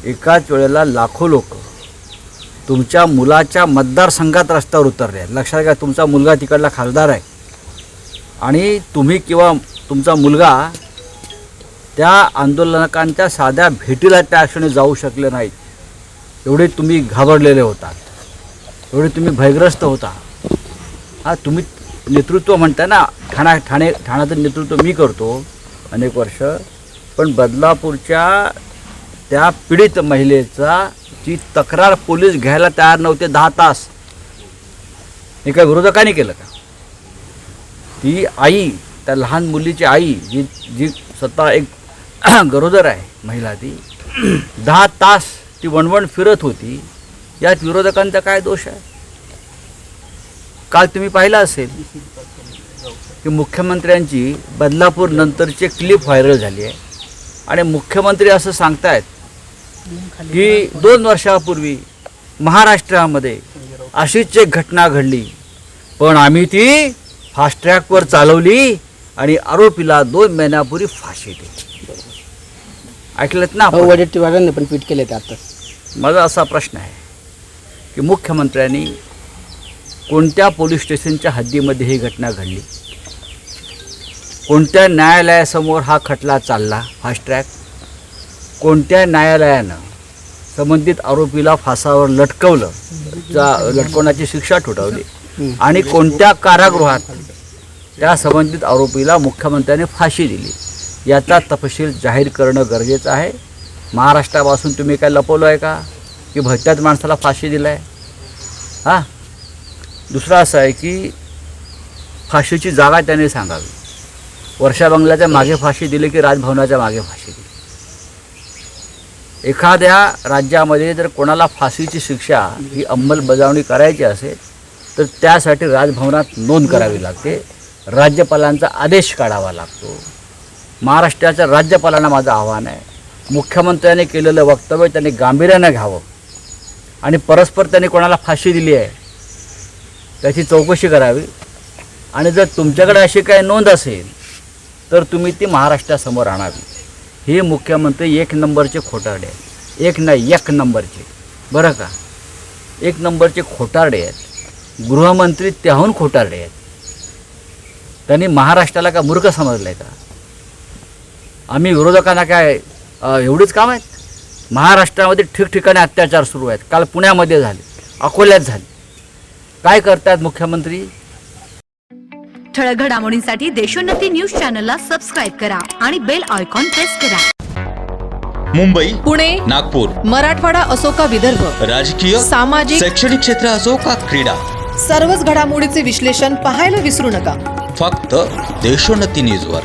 एकाच वेळेला लाखो लोक तुमच्या मुलाच्या मतदारसंघात रस्त्यावर उतरले आहेत. लक्षात घ्या, तुमचा मुलगा तिकडला खासदार आहे आणि तुम्ही किंवा तुमचा मुलगा त्या आंदोलकांच्या साध्या भेटीला त्या क्षणी जाऊ शकले नाहीत. एवढे तुम्ही घाबरलेले होतात, एवढे तुम्ही भयग्रस्त होता. हा, तुम्ही नेतृत्व म्हणताय ना, ठाण्याचं नेतृत्व मी करतो अनेक वर्ष, पण बदलापूरच्या त्या पीडित महिलेचा ती तक्रार पोलीस घ्यायला तयार नव्हते 10 तास. हे काय विरोधकांनी केलं का? ती आई, त्या लहान मुलीची आई जी स्वतः एक गरोदर आहे महिला, ती 10 तास ती वणवण फिरत होती. यात विरोधकांचा काय दोष आहे? काल तुम्ही पाहिलं असेल की मुख्यमंत्र्यांची बदलापूर नंतरची क्लिप व्हायरल झाली आहे आणि मुख्यमंत्री असं सांगतायत की 2 वर्षापूर्वी महाराष्ट्रामध्ये अशीच एक घटना घडली, पण आम्ही ती फास्ट ट्रॅकवर चालवली आणि आरोपीला 2 महिन्यापूर्वी फाशी दिली. ऐकलंत ना? वडेट्टीवारांनी पण ट्विट केले ते आता. माझा असा प्रश्न आहे की मुख्यमंत्र्यांनी कोणत्या पोलीस स्टेशनच्या हद्दीमध्ये ही घटना घडली, कोणत्या न्यायालयासमोर हा खटला चालला फास्ट ट्रॅक, कोणत्या न्यायालयानं संबंधित आरोपीला फासावर लटकवलं, लटकवण्याची शिक्षा ठोठावली आणि कोणत्या कारागृहात त्या संबंधित आरोपीला मुख्यमंत्र्यांनी फाशी दिली, याचा तपशील जाहीर करणं गरजेचं आहे. महाराष्ट्रापासून तुम्ही काय लपवलं आहे का की भलत्याच माणसाला फाशी दिलं आहे? हां, दुसरं असं आहे की फाशीची जागा त्याने सांगावी. वर्षा बंगल्याच्या मागे फाशी दिली की राजभवनाच्या मागे फाशी दिली? एखाद्या राज्यामध्ये जर कोणाला फाशीची शिक्षा ही अंमलबजावणी करायची असेल तर त्यासाठी राजभवनात नोंद करावी लागते, राज्यपालांचा आदेश काढावा लागतो. महाराष्ट्राच्या राज्यपालांना माझं आव्हान आहे, मुख्यमंत्र्यांनी केलेलं वक्तव्य त्यांनी गांभीर्यानं घ्यावं आणि परस्पर त्यांनी कोणाला फाशी दिली आहे त्याची चौकशी करावी आणि जर तुमच्याकडे अशी काही नोंद असेल तर तुम्ही ती महाराष्ट्रासमोर आणावी. हे मुख्यमंत्री 1 नंबरचे खोटारडे आहेत. 1 नाही 1 नंबरचे, बरं का? 1 नंबरचे खोटारडे आहेत. गृहमंत्री त्याहून खोटारडे आहेत. त्यांनी महाराष्ट्राला का मूर्ख समजलं आहे का? आम्ही विरोधकांना काय एवढीच काम आहेत? महाराष्ट्रामध्ये ठिकठिकाणी अत्याचार सुरू आहेत. काल पुण्यामध्ये झाले, अकोल्यात झाले. काय करतात मुख्यमंत्री? ठळक घडामोडींसाठी देशोन्नती न्यूज चॅनलला सबस्क्राईब करा आणि बेल आयकॉन प्रेस करा. मुंबई, पुणे, नागपूर, मराठवाडा असो का विदर्भ, राजकीय, सामाजिक, शैक्षणिक क्षेत्र असो का क्रीडा, सर्वच घडामोडीचे विश्लेषण पाहायला विसरू नका. फक्त देशोन्नती न्यूजवर.